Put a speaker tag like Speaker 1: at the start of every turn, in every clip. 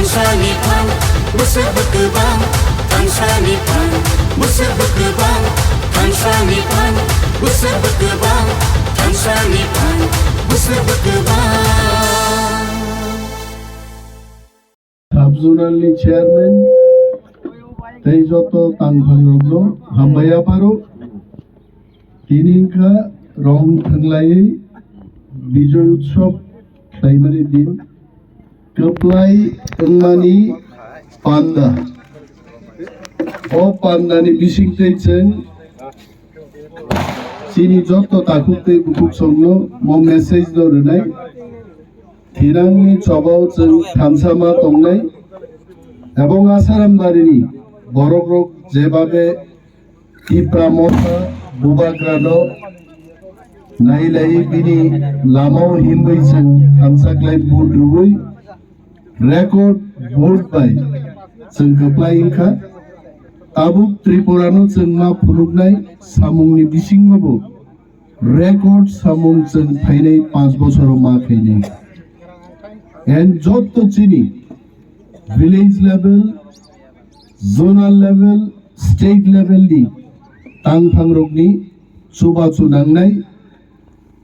Speaker 1: 당산이 반 무스부 그방 당산이 반 무스부 그방 당산이 반 무스부 그방 당산이 반 무스부 그방
Speaker 2: সাবজোনালি chairman তাই যত তাংফাংরগ্ন হামবায়া পারো তিনিকা রং থাংলাই বিজয় উৎসব প্রাইমারি দিন কপ্লাই অংমানি পান্ডা ও পান্ডানি বিসিং তৈছেন চিনি যত তাকুতে বুকুক সংনো ম মেসেজ দরনাই থিরাংনি চবাও जों থানসামা দंनाय এবং আসারামবাড়িনি বড়গ্রক যেভাবে টিপ্রামথা বুবাগ্রানো নাইলাই বিনি লামাও হিমबै जों थानसाग्लाय बुट रुबै रेकर्ड भोट बाय जों गोप्लायिंखा ताबुक त्रिपुरानो जों मा फुलुगनाय सामुंनि बिसिङावबो रेकर्ड सामुं जों फैनाय 5 बोसोराव मा फैनाय and যত চিনি village level zonal level state level ni tangphangrokni chubachu nangnai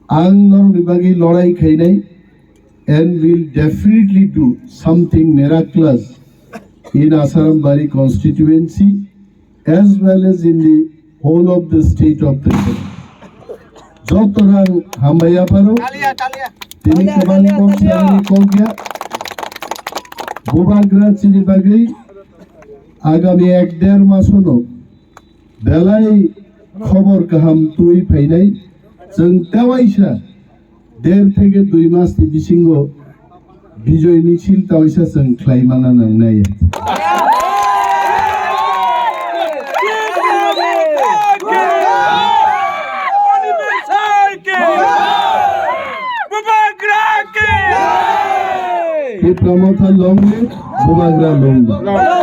Speaker 2: ang nor bibagi lorai khainai and will definitely do something miraculous in Asaram-Bari constituency as well as in the whole of the state of Tripura. Jotorang hambaya paro তিনি কেবল পৌঁছানি কোকিয়া বুবাগ্রা চিনি বাগি আগামী 1-1.5 মাস হলো বেলাই খবর কাহাম তুই ফাইনাই जों তাওয়াইসা 1.5 থেকে 2 মাস বিসিঙ্গ বিজয় মিছিল তাওয়াইসা जों খ্লাইমানা নাংনাই Pramotha long live, Bubagra long live.